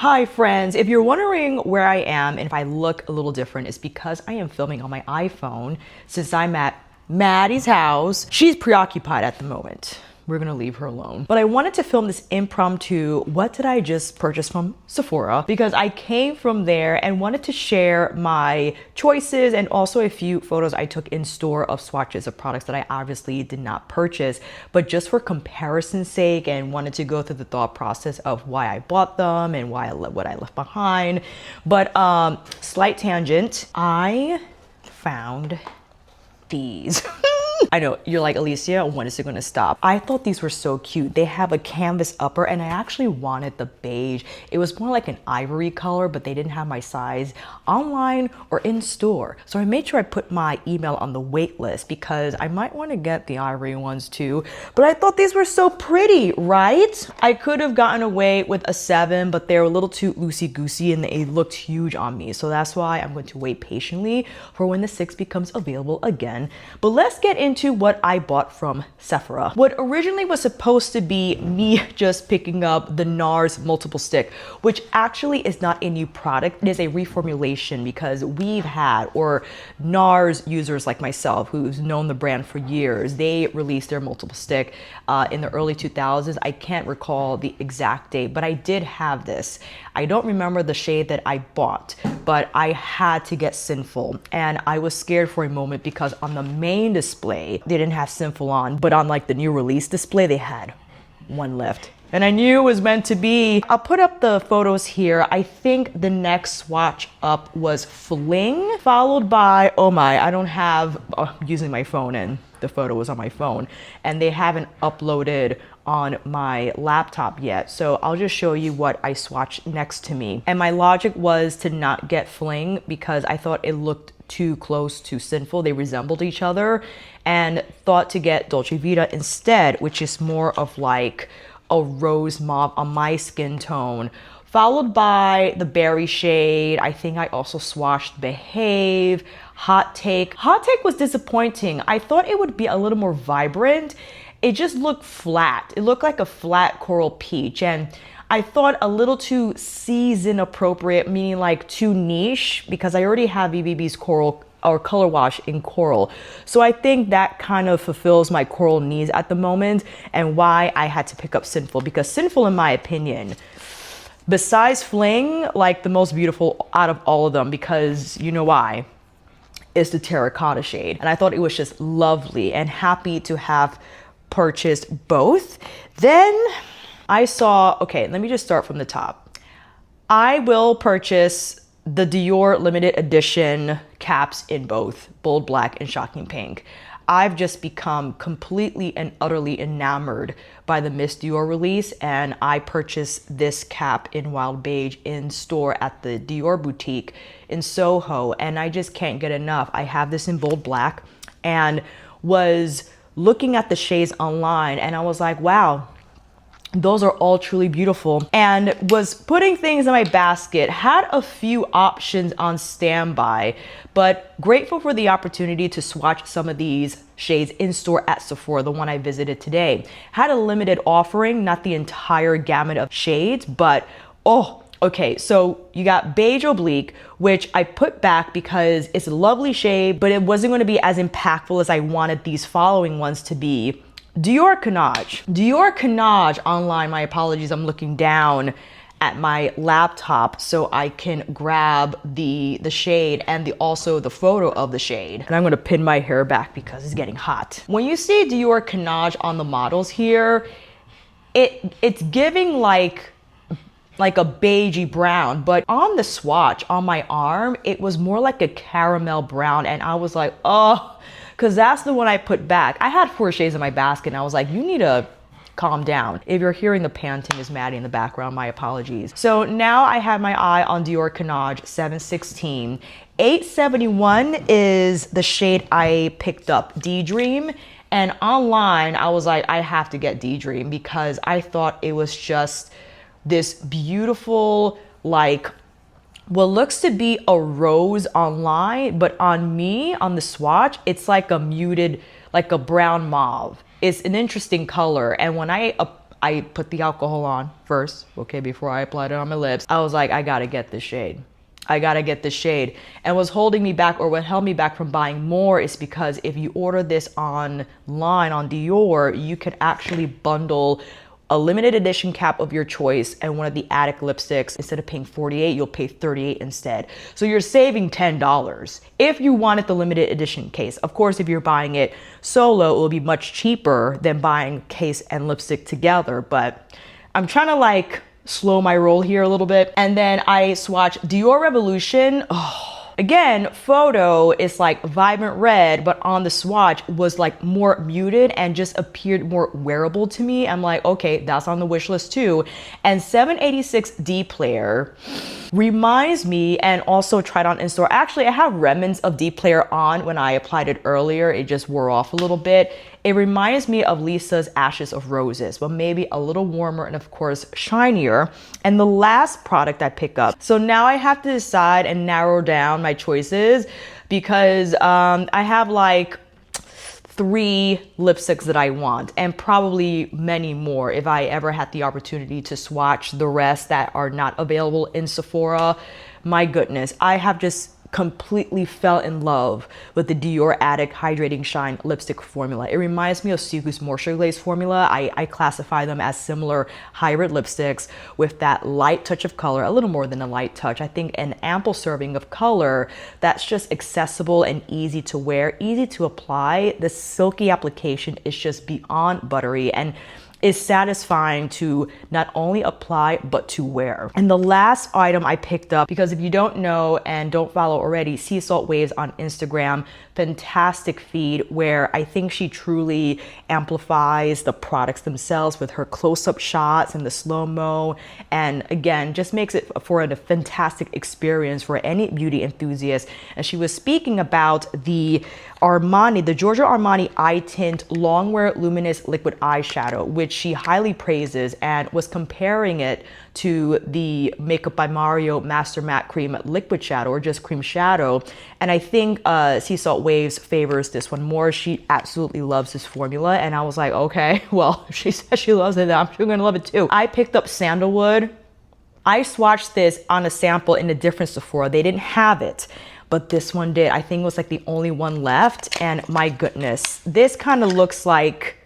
Hi friends, if you're wondering where I am and if I look a little different, it's because I am filming on my iPhone since I'm at Maddie's house. She's preoccupied at the moment. We're gonna leave her alone. But I wanted to film this impromptu, what did I just purchase from Sephora? Because I came from there and wanted to share my choices and also a few photos I took in store of swatches of products that I obviously did not purchase, but just for comparison's sake and wanted to go through the thought process of why I bought them and what I left behind. But slight tangent, I found these. I know, you're like, Alicia, when is it gonna stop? I thought these were so cute. They have a canvas upper and I actually wanted the beige. It was more like an ivory color, but they didn't have my size online or in store. So I made sure I put my email on the wait list because I might wanna get the ivory ones too. But I thought these were so pretty, right? I could have gotten away with a 7, but they're a little too loosey-goosey and they looked huge on me. So that's why I'm going to wait patiently for when the 6 becomes available again. But let's get into what I bought from Sephora. What originally was supposed to be me just picking up the NARS Multiple Stick, which actually is not a new product. It is a reformulation because we've had, or NARS users like myself who's known the brand for years, they released their Multiple Stick in the early 2000s. I can't recall the exact date, but I did have this. I don't remember the shade that I bought, but I had to get Sinful. And I was scared for a moment because on the main display, they didn't have Sinful on, but on like the new release display, they had one left. And I knew it was meant to be. I'll put up the photos here. I think the next swatch up was Fling, followed by, oh my, I don't have, using my phone and the photo was on my phone, and they haven't uploaded on my laptop yet. So I'll just show you what I swatched next to me. And my logic was to not get Fling because I thought it looked too close to Sinful. They resembled each other, and thought to get Dolce Vita instead, which is more of like a rose mauve on my skin tone, followed by the berry shade. I think I also swatched Behave, Hot Take. Hot Take was disappointing. I thought it would be a little more vibrant. It just looked flat. It looked like a flat coral peach, and I thought a little too season appropriate, meaning like too niche, because I already have BBB's coral or color wash in coral. So I think that kind of fulfills my coral needs at the moment and why I had to pick up Sinful, because Sinful, in my opinion, besides Fling, like the most beautiful out of all of them, because you know why, is the terracotta shade. And I thought it was just lovely and happy to have purchased both. Then I saw, okay, let me just start from the top. I will purchase the Dior limited edition caps in both bold black and shocking pink. I've just become completely and utterly enamored by the Miss Dior release, and I purchased this cap in wild beige in store at the Dior boutique in Soho, and I just can't get enough. I have this in bold black and was looking at the shades online and I was like, wow, those are all truly beautiful, and was putting things in my basket, had a few options on standby, but grateful for the opportunity to swatch some of these shades in store at Sephora, the one I visited today. Had a limited offering, not the entire gamut of shades, but oh, okay, so you got Beige Oblique, which I put back because it's a lovely shade, but it wasn't going to be as impactful as I wanted these following ones to be. Dior Canage. Dior Canage online, my apologies, I'm looking down at my laptop so I can grab the shade and also the photo of the shade. And I'm gonna pin my hair back because it's getting hot. When you see Dior Canage on the models here, it's giving like a beigey brown, but on the swatch on my arm, it was more like a caramel brown, and I was like, oh, because that's the one I put back. I had 4 shades in my basket and I was like, you need to calm down. If you're hearing the panting, is Maddie in the background, my apologies. So now I have my eye on Dior Canage 716. 871 is the shade I picked up, D-Dream. And online, I was like, I have to get D-Dream because I thought it was just this beautiful, like, what looks to be a rose online, but on me, on the swatch, it's like a muted, like a brown mauve. It's an interesting color. And when I I put the alcohol on first, okay, before I applied it on my lips. I was like, I gotta get this shade. I gotta get this shade. And what's holding me back, or what held me back from buying more, is because if you order this online on Dior, you can actually bundle a limited edition cap of your choice and one of the Addict lipsticks. Instead of paying $48, you'll pay $38 instead. So you're saving $10 if you wanted the limited edition case. Of course, if you're buying it solo, it will be much cheaper than buying case and lipstick together. But I'm trying to like slow my roll here a little bit. And then I swatched Dior Revolution. Oh, again, photo is like vibrant red, but on the swatch was like more muted and just appeared more wearable to me. I'm like, okay, that's on the wish list too. And 786 D Player reminds me, and also tried on in store. Actually, I have remnants of D Player on when I applied it earlier. It just wore off a little bit. It reminds me of Lisa's Ashes of Roses, but maybe a little warmer and of course shinier. And the last product I pick up. So now I have to decide and narrow down my choices, because I have like 3 lipsticks that I want, and probably many more if I ever had the opportunity to swatch the rest that are not available in Sephora. My goodness, I have just completely fell in love with the Dior Addict Hydrating Shine lipstick formula. It reminds me of Suku's Moisture Glaze formula. I classify them as similar hybrid lipsticks with that light touch of color, a little more than a light touch. I think an ample serving of color that's just accessible and easy to wear, easy to apply. The silky application is just beyond buttery and is satisfying to not only apply but to wear. And the last item I picked up, because if you don't know and don't follow already, Sea Salt Waves on Instagram, fantastic feed where I think she truly amplifies the products themselves with her close-up shots and the slow-mo, and again just makes it for a fantastic experience for any beauty enthusiast. And she was speaking about the Armani, the Giorgio Armani Eye Tint Longwear Luminous Liquid Eyeshadow, which she highly praises, and was comparing it to the Makeup by Mario Master Matte Cream Liquid Shadow, or just cream shadow. And I think Sea Salt Waves favors this one more. She absolutely loves this formula, and I was like, okay, well, if she says she loves it, then I'm sure gonna love it too. I picked up Sandalwood. I swatched this on a sample in a different Sephora. They didn't have it, but this one did. I think it was like the only one left, and my goodness, this kind of looks like,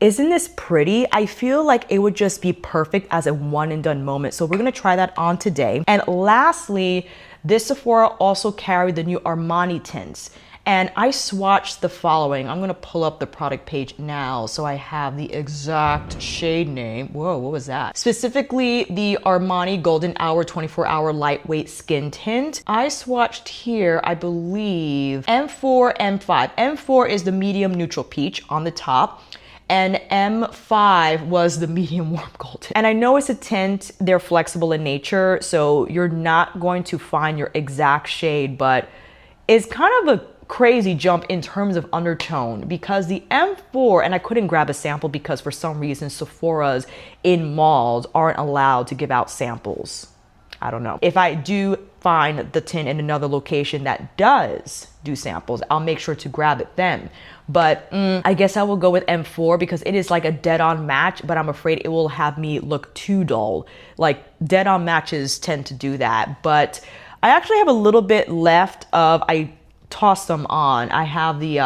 isn't this pretty? I feel like it would just be perfect as a one and done moment. So we're gonna try that on today. And lastly, this Sephora also carried the new Armani tints. And I swatched the following. I'm gonna pull up the product page now so I have the exact shade name. Whoa, what was that? Specifically the Armani Golden Hour 24-Hour Lightweight Skin Tint. I swatched here, I believe, M4, M5. M4 is the medium neutral peach on the top, and M5 was the medium warm golden. And I know it's a tint, they're flexible in nature, so you're not going to find your exact shade, but it's kind of a crazy jump in terms of undertone, because the M4, and I couldn't grab a sample because for some reason Sephora's in malls aren't allowed to give out samples. I don't know. If I do find the tint in another location that does do samples, I'll make sure to grab it then. But I guess I will go with M4 because it is like a dead-on match, but I'm afraid it will have me look too dull. Like dead-on matches tend to do that. But I actually have a little bit left of, I tossed them on. I have the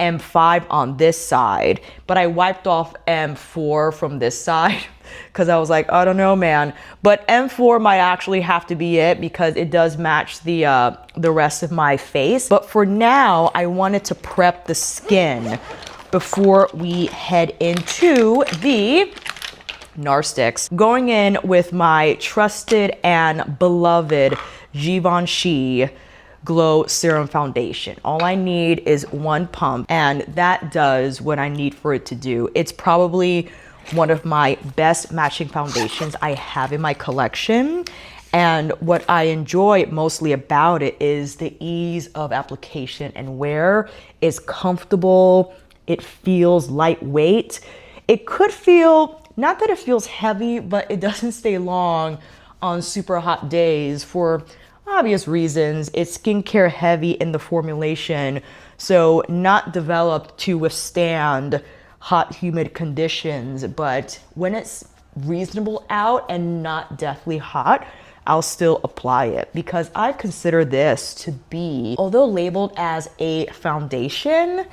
M5 on this side, but I wiped off M4 from this side because I was like, I don't know, man. But M4 might actually have to be it because it does match the rest of my face. But for now, I wanted to prep the skin before we head into the NARS sticks. Going in with my trusted and beloved Givenchy Glow Serum Foundation. All I need is one pump, and that does what I need for it to do. It's probably one of my best matching foundations I have in my collection. And what I enjoy mostly about it is the ease of application and wear. It's comfortable. It feels lightweight. It could feel, not that it feels heavy, but it doesn't stay long on super hot days for obvious reasons. It's skincare heavy in the formulation, so not developed to withstand hot, humid conditions, but when it's reasonable out and not deathly hot, I'll still apply it because I consider this to be, although labeled as a foundation,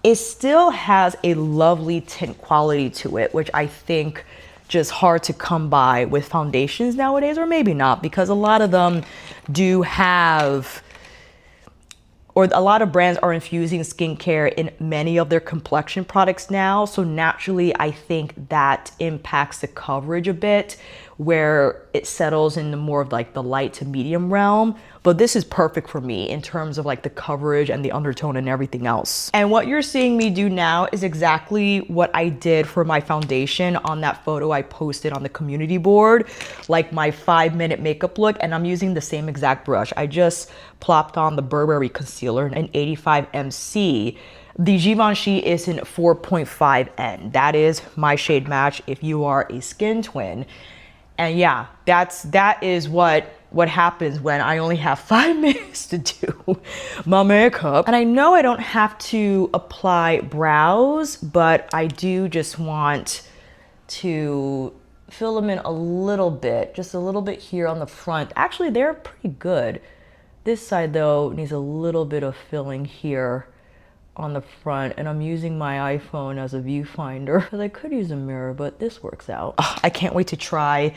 it still has a lovely tint quality to it, which I think just hard to come by with foundations nowadays, or maybe not, because a lot of them do have, or a lot of brands are infusing skincare in many of their complexion products now. So naturally, I think that impacts the coverage a bit, where it settles in the more of like the light to medium realm. But this is perfect for me in terms of like the coverage and the undertone and everything else. And what you're seeing me do now is exactly what I did for my foundation on that photo I posted on the community board, like my 5-minute makeup look. And I'm using the same exact brush. I just plopped on the Burberry concealer in 85MC. The Givenchy is in 4.5N. That is my shade match if you are a skin twin. And yeah, that is what happens when I only have 5 minutes to do my makeup. And I know I don't have to apply brows, but I do just want to fill them in a little bit, just a little bit here on the front. Actually, they're pretty good. This side though needs a little bit of filling here on the front, and I'm using my iPhone as a viewfinder because I could use a mirror, but this works out. Ugh, I can't wait to try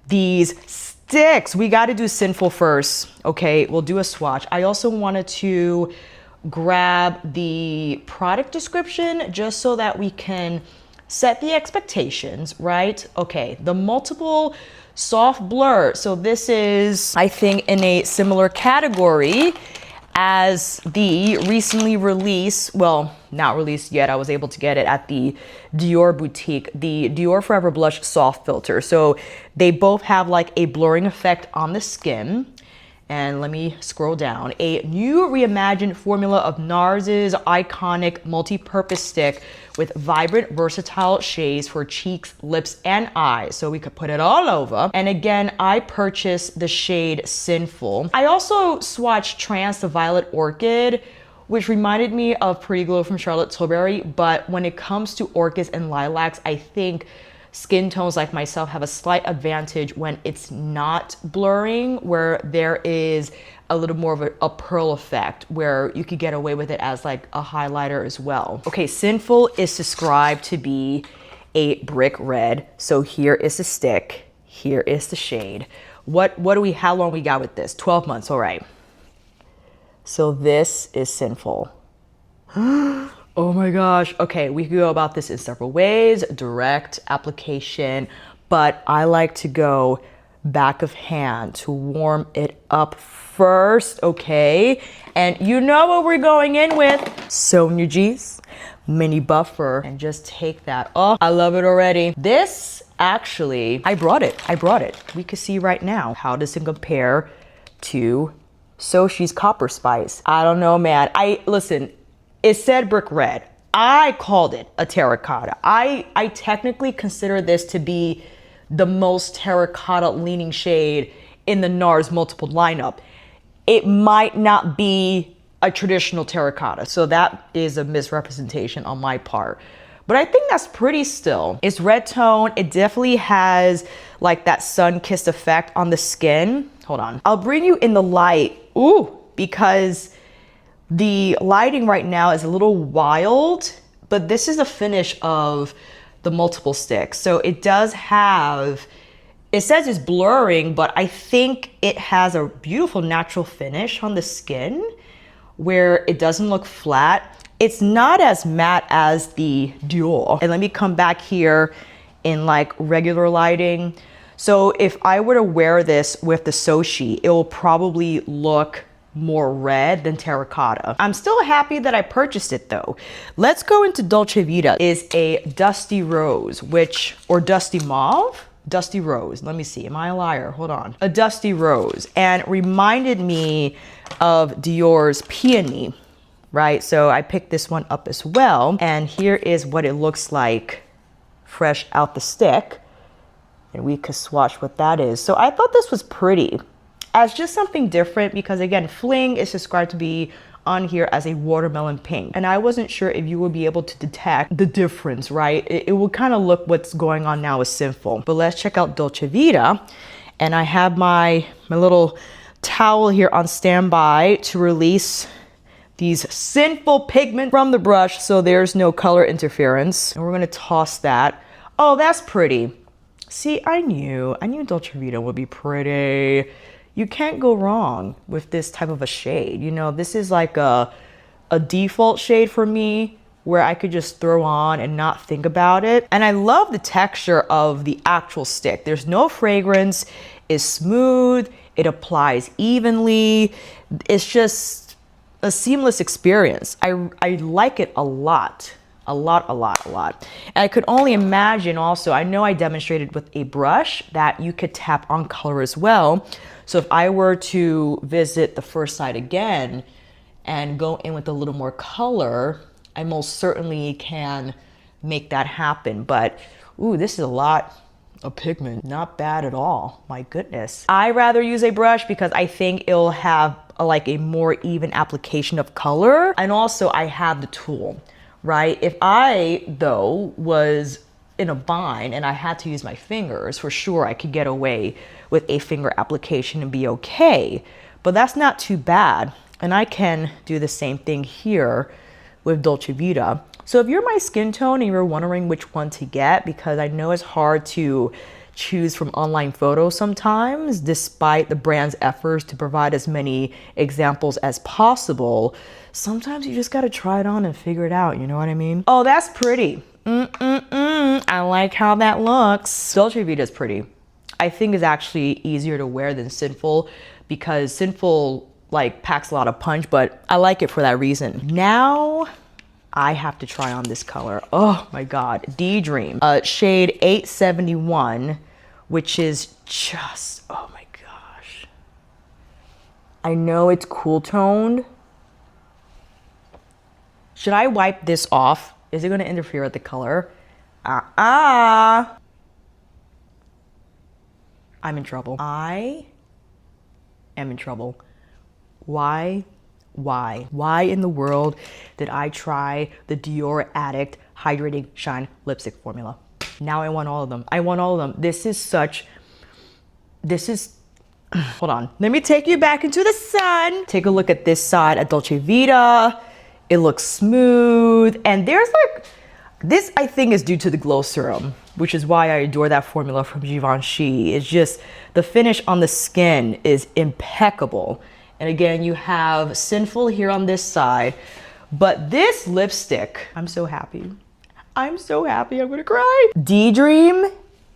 these sticks. We got to do Sinful first. Okay, we'll do a swatch. I also wanted to grab the product description just so that we can set the expectations, right? Okay, the multiple soft blur. So this is, I think, in a similar category as the recently released, well, not released yet, I was able to get it at the Dior boutique, the Dior Forever Blush Soft Filter. So they both have like a blurring effect on the skin. And let me scroll down. A new reimagined formula of NARS's iconic multi-purpose stick with vibrant, versatile shades for cheeks, lips, and eyes. So we could put it all over. And again, I purchased the shade Sinful. I also swatched Trance the Violet Orchid, which reminded me of Pretty Glow from Charlotte Tilbury. But when it comes to orchids and lilacs, I think skin tones like myself have a slight advantage when it's not blurring, where there is a little more of a pearl effect where you could get away with it as like a highlighter as well. Okay, Sinful is described to be a brick red. So here is the stick, here is the shade. How long we got with this? 12 months, all right. So this is Sinful. Oh my gosh. Okay, we could go about this in several ways. Direct application, but I like to go back of hand to warm it up first, okay? And you know what we're going in with. Sonia G's mini buffer, and just take that. Oh, I love it already. This actually, I brought it. We can see right now. How does it compare to Sochi's Copper Spice? I don't know, man. Listen, it said brick red. I called it a terracotta. I technically consider this to be the most terracotta leaning shade in the NARS Multiple lineup. It might not be a traditional terracotta, so that is a misrepresentation on my part. But I think that's pretty still. It's red tone. It definitely has like that sun-kissed effect on the skin. Hold on. I'll bring you in the light. Ooh, because the lighting right now is a little wild, but this is a finish of the multiple sticks. So it does have, it says it's blurring, but I think it has a beautiful natural finish on the skin where it doesn't look flat. It's not as matte as the Dior. And let me come back here in like regular lighting. So if I were to wear this with the Sochi, it will probably look more red than terracotta. I'm still happy that I purchased it though. Let's go into Dolce Vita. Is a dusty rose, or dusty mauve? Dusty rose. Let me see. Am I a liar? Hold on. A dusty rose, and reminded me of Dior's Peony, right? So I picked this one up as well. And here is what it looks like fresh out the stick. And we could swatch what that is. So I thought this was pretty as just something different, because again, Fling is described to be on here as a watermelon pink. And I wasn't sure if you would be able to detect the difference, right? It will kind of look what's going on now with Sinful. But let's check out Dolce Vita. And I have my little towel here on standby to release these Sinful pigment from the brush so there's no color interference. And we're gonna toss that. Oh, that's pretty. See, I knew Dolce Vita would be pretty. You can't go wrong with this type of a shade. You know, this is like a default shade for me where I could just throw on and not think about it. And I love the texture of the actual stick. There's no fragrance, it's smooth, it applies evenly. It's just a seamless experience. I like it a lot. A lot. And I could only imagine also, I know I demonstrated with a brush that you could tap on color as well. So if I were to visit the first side again and go in with a little more color, I most certainly can make that happen. But, ooh, this is a lot of pigment. Not bad at all, my goodness. I rather use a brush because I think it'll have like a more even application of color. And also I have the tool, right? If I, though, was in a bind and I had to use my fingers, for sure I could get away with a finger application and be okay. But that's not too bad. And I can do the same thing here with Dolce Vita. So if you're my skin tone and you're wondering which one to get, because I know it's hard to choose from online photos sometimes, despite the brand's efforts to provide as many examples as possible, sometimes you just gotta try it on and figure it out, you know what I mean? Oh, that's pretty. I like how that looks. Dolce Vita is pretty. I think is actually easier to wear than Sinful because Sinful like packs a lot of punch, but I like it for that reason. Now I have to try on this color. Oh my God, D-Dream, shade 871, which is just, oh my gosh. I know it's cool toned. Should I wipe this off? Is it gonna interfere with the color? I'm in trouble. I am in trouble. Why in the world did I try the Dior Addict Hydrating Shine Lipstick formula? Now I want all of them. This is, hold on. Let me take you back into the sun. Take a look at this side at Dolce Vita. It looks smooth. And there's like, this I think is due to the glow serum, which is why I adore that formula from Givenchy. It's just, the finish on the skin is impeccable. And again, you have Sinful here on this side, but this lipstick, I'm so happy. I'm gonna cry. D-Dream,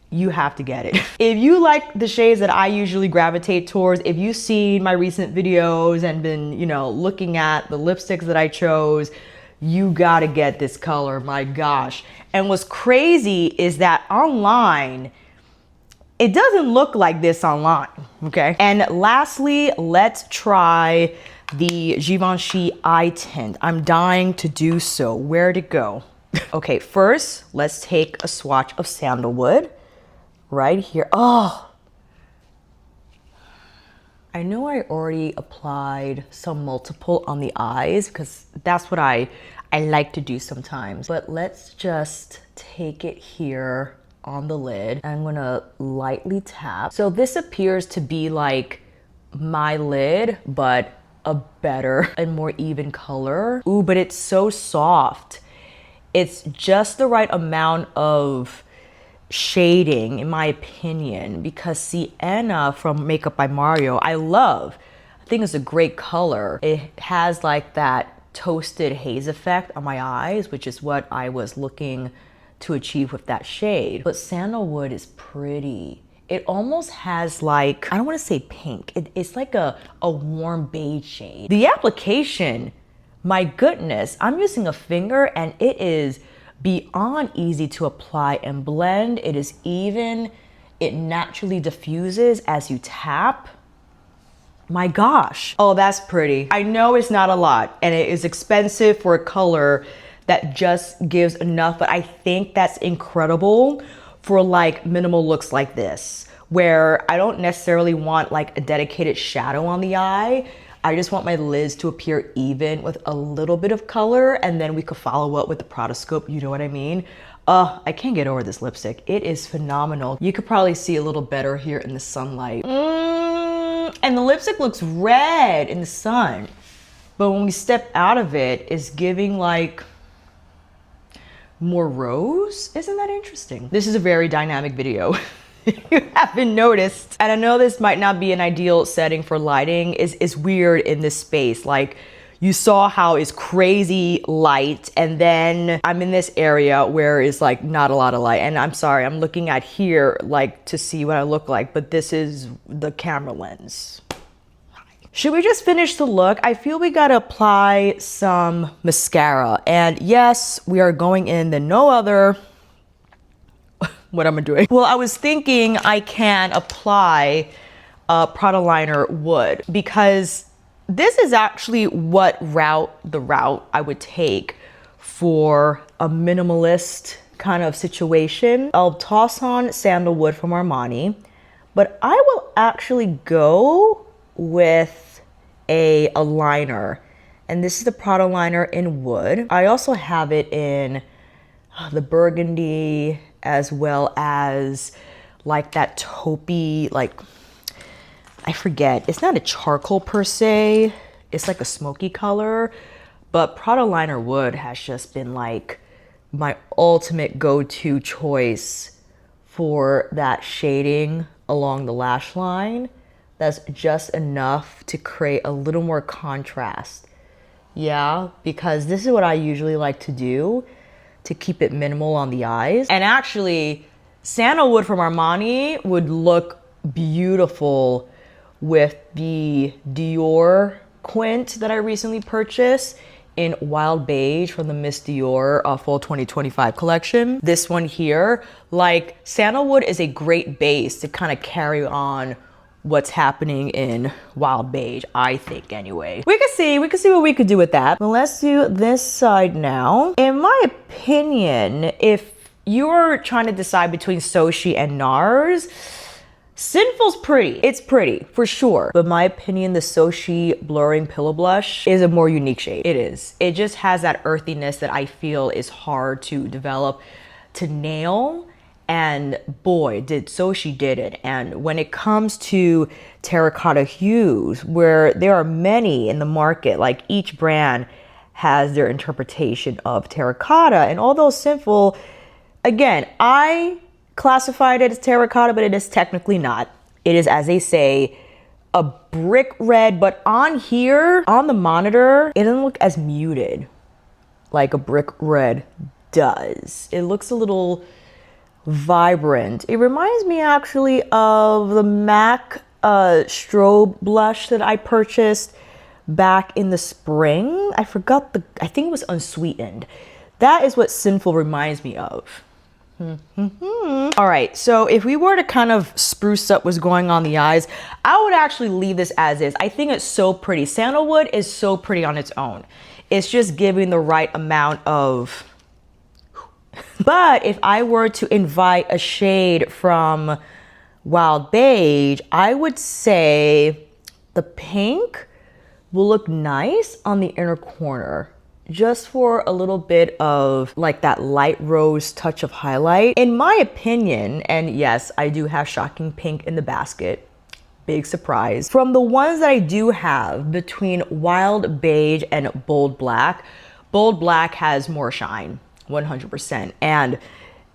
you have to get it. If you like the shades that I usually gravitate towards, if you've seen my recent videos and been, you know, looking at the lipsticks that I chose, you gotta get this color, my gosh. And what's crazy is that online, it doesn't look like this online, okay? And lastly, let's try the Givenchy eye tint. I'm dying to do so. Where'd it go? Okay, first, let's take a swatch of Sandalwood right here. Oh, I know I already applied some multiple on the eyes because that's what I like to do sometimes. But let's just take it here on the lid. I'm gonna lightly tap. So this appears to be like my lid, but a better and more even color. Ooh, but it's so soft. It's just the right amount of shading, in my opinion, because Sienna from Makeup by Mario, I love. I think it's a great color. It has like that toasted haze effect on my eyes, which is what I was looking to achieve with that shade. But Sandalwood is pretty. It almost has like, I don't want to say pink. It's like a warm beige shade. The application, my goodness, I'm using a finger and it is beyond easy to apply and blend. It is even, it naturally diffuses as you tap. My gosh. Oh, that's pretty. I know it's not a lot and it is expensive for a color that just gives enough, but I think that's incredible for like minimal looks like this, where I don't necessarily want like a dedicated shadow on the eye. I just want my lids to appear even with a little bit of color, and then we could follow up with the Pradascope, you know what I mean? I can't get over this lipstick. It is phenomenal. You could probably see a little better here in the sunlight. And the lipstick looks red in the sun. But when we step out of it, it's giving like more rose. Isn't that interesting? This is a very dynamic video. You haven't noticed. And I know this might not be an ideal setting for lighting. It's weird in this space. Like, you saw how it's crazy light, and then I'm in this area where it's like not a lot of light. And I'm sorry, I'm looking at here like to see what I look like, but this is the camera lens. Should we just finish the look? I feel we gotta apply some mascara. And yes, we are going in the no other, what am I doing? Well, I was thinking I can apply Pradalines Wood, because this is actually the route I would take for a minimalist kind of situation. I'll toss on Sandalwood from Armani, but I will actually go with a liner. And this is the Pradalines in Wood. I also have it in the burgundy, as well as like that taupey, like, I forget, it's not a charcoal per se, it's like a smoky color, but Pradalines Wood has just been like my ultimate go-to choice for that shading along the lash line. That's just enough to create a little more contrast. Yeah, because this is what I usually like to do to keep it minimal on the eyes. And actually, Sandalwood from Armani would look beautiful with the Dior Quint that I recently purchased in Wild Beige from the Miss Dior Fall 2025 collection. This one here, like, Sandalwood is a great base to kind of carry on what's happening in Wild Beige, I think anyway. We can see what we could do with that. But let's do this side now. In my opinion, if you're trying to decide between Sochi and NARS, Sinful's pretty. It's pretty, for sure. But in my opinion, the Sochi Blurring Pillow Blush is a more unique shade. It is. It just has that earthiness that I feel is hard to develop, to nail. And boy, did Sochi did it. And when it comes to terracotta hues, where there are many in the market, like each brand has their interpretation of terracotta. And although Sinful, again, I classified it as terracotta, but it is technically not. It is, as they say, a brick red, but on here, on the monitor, it doesn't look as muted like a brick red does. It looks a little vibrant. It reminds me actually of the MAC strobe blush that I purchased back in the spring. I forgot I think it was unsweetened. That is what Sinful reminds me of. All right, so if we were to kind of spruce up what's going on the eyes, I would actually leave this as is. I think it's so pretty. Sandalwood is so pretty on its own. It's just giving the right amount of... But if I were to invite a shade from Wild Beige, I would say the pink will look nice on the inner corner, just for a little bit of like that light rose touch of highlight. In my opinion, and yes, I do have shocking pink in the basket, big surprise. From the ones that I do have between Wild Beige and Bold Black has more shine, 100%. And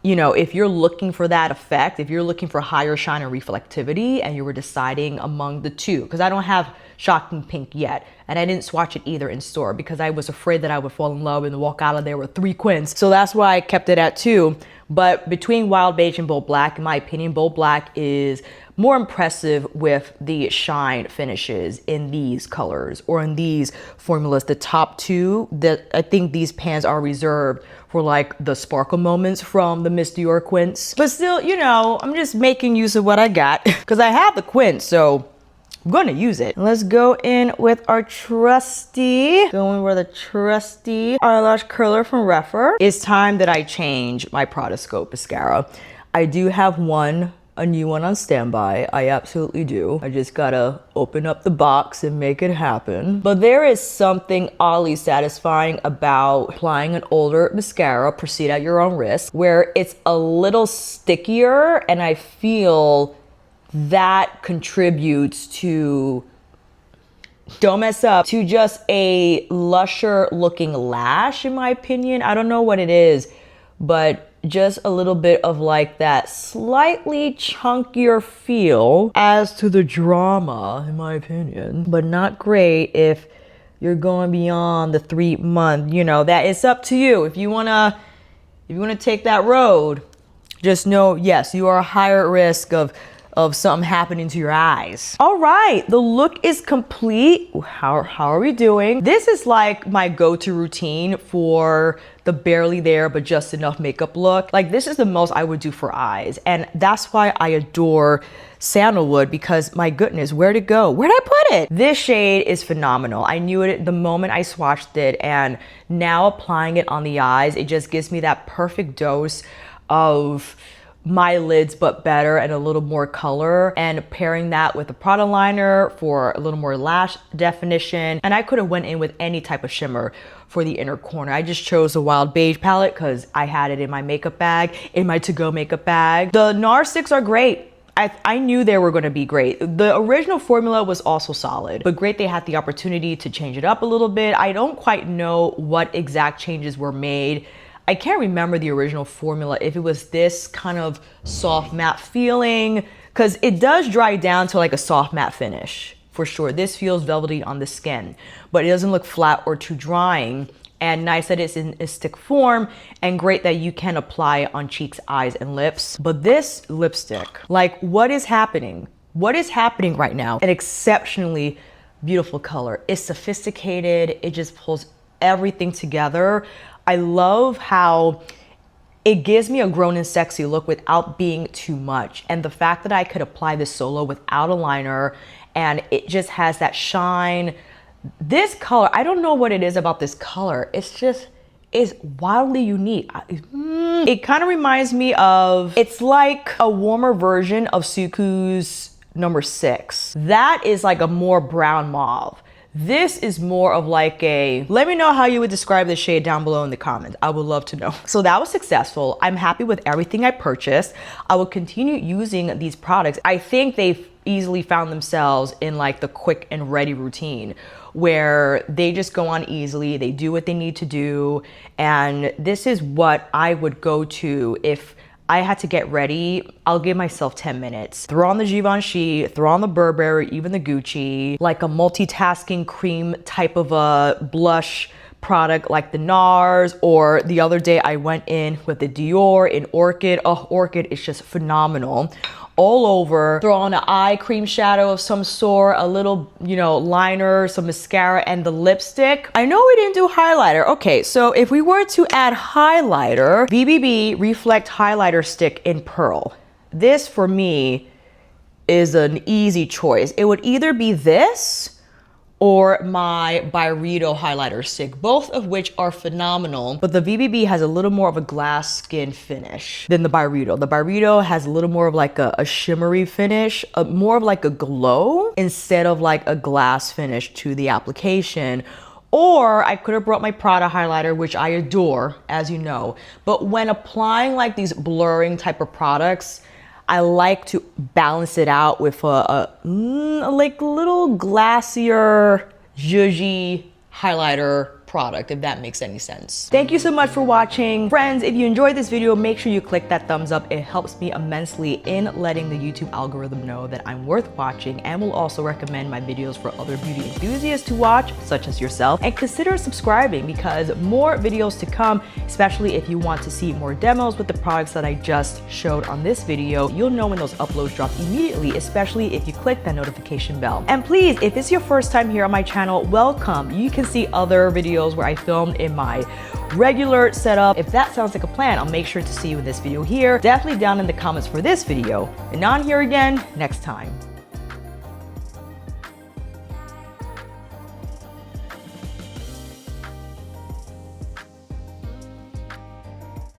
you know, if you're looking for that effect, if you're looking for higher shine and reflectivity, and you were deciding among the two, because I don't have shocking pink yet, and I didn't swatch it either in store because I was afraid that I would fall in love and walk out of there with 3 quints. So that's why I kept it at 2. But between Wild Beige and Bold Black, in my opinion, Bold Black is more impressive with the shine finishes in these colors or in these formulas. The top 2, that I think these pans are reserved for like the sparkle moments from the Miss Dior quints. But still, you know, I'm just making use of what I got because I have the quints, so I'm gonna use it. Let's go in with our trusty eyelash curler from Refer. It's time that I change my Pradascope mascara. I do have one a new one on standby. I absolutely do. I just gotta open up the box and make it happen. But there is something oddly satisfying about applying an older mascara, proceed at your own risk, where it's a little stickier, and I feel that contributes to, don't mess up, to just a lusher looking lash, in my opinion. I don't know what it is, but just a little bit of like that slightly chunkier feel adds to the drama, in my opinion. But not great if you're going beyond the 3-month, you know, that it's up to you. If you wanna take that road, just know, yes, you are a higher risk of something happening to your eyes. All right, the look is complete. How are we doing? This is like my go-to routine for the barely there but just enough makeup look. Like, this is the most I would do for eyes. And that's why I adore Sandalwood, because my goodness, where'd it go? Where'd I put it? This shade is phenomenal. I knew it the moment I swatched it, and now applying it on the eyes, it just gives me that perfect dose of my lids but better and a little more color, and pairing that with a Pradaliner for a little more lash definition. And I could have went in with any type of shimmer for the inner corner. I just chose a Wild Beige palette because I had it in my makeup bag, in my to-go makeup bag. The NARS sticks are great. I knew they were going to be great. The original formula was also solid, but great they had the opportunity to change it up a little bit. I don't quite know what exact changes were made. I can't remember the original formula, if it was this kind of soft matte feeling, because it does dry down to like a soft matte finish, for sure. This feels velvety on the skin, but it doesn't look flat or too drying. And nice that it's in a stick form, and great that you can apply it on cheeks, eyes, and lips. But this lipstick, like, what is happening? What is happening right now? An exceptionally beautiful color. It's sophisticated. It just pulls everything together. I love how it gives me a grown and sexy look without being too much. And the fact that I could apply this solo without a liner, and it just has that shine. This color, I don't know what it is about this color. It's wildly unique. It kind of reminds me of, it's like a warmer version of Suku's number 6. That is like a more brown mauve. This is more of like a, let me know how you would describe this shade down below in the comments. I would love to know. So that was successful. I'm happy with everything I purchased. I will continue using these products. I think they've easily found themselves in like the quick and ready routine, where they just go on easily, they do what they need to do. And this is what I would go to if I had to get ready. I'll give myself 10 minutes. Throw on the Givenchy, throw on the Burberry, even the Gucci, like a multitasking cream type of a blush product like the NARS, or the other day I went in with the Dior in Orchid. Oh, Orchid is just phenomenal. All over. Throw on an eye cream shadow of some sort, a little, you know, liner, some mascara, and the lipstick. I know we didn't do highlighter. Okay, so if we were to add highlighter, BBB Reflect Highlighter Stick in Pearl. This, for me, is an easy choice. It would either be this or my Byredo highlighter stick, both of which are phenomenal, but the BBB has a little more of a glass skin finish than the Byredo. The Byredo has a little more of like a shimmery finish, more of like a glow instead of like a glass finish to the application. Or I could have brought my Prada highlighter, which I adore, as you know, but when applying like these blurring type of products, I like to balance it out with a like little glassier, zhuzhy highlighter product, if that makes any sense. Thank you so much for watching. Friends, if you enjoyed this video, make sure you click that thumbs up. It helps me immensely in letting the YouTube algorithm know that I'm worth watching, and will also recommend my videos for other beauty enthusiasts to watch, such as yourself. And consider subscribing, because more videos to come, especially if you want to see more demos with the products that I just showed on this video. You'll know when those uploads drop immediately, especially if you click that notification bell. And please, if it's your first time here on my channel, welcome. You can see other videos where I filmed in my regular setup. If that sounds like a plan, I'll make sure to see you in this video here. Definitely down in the comments for this video. And on here again next time.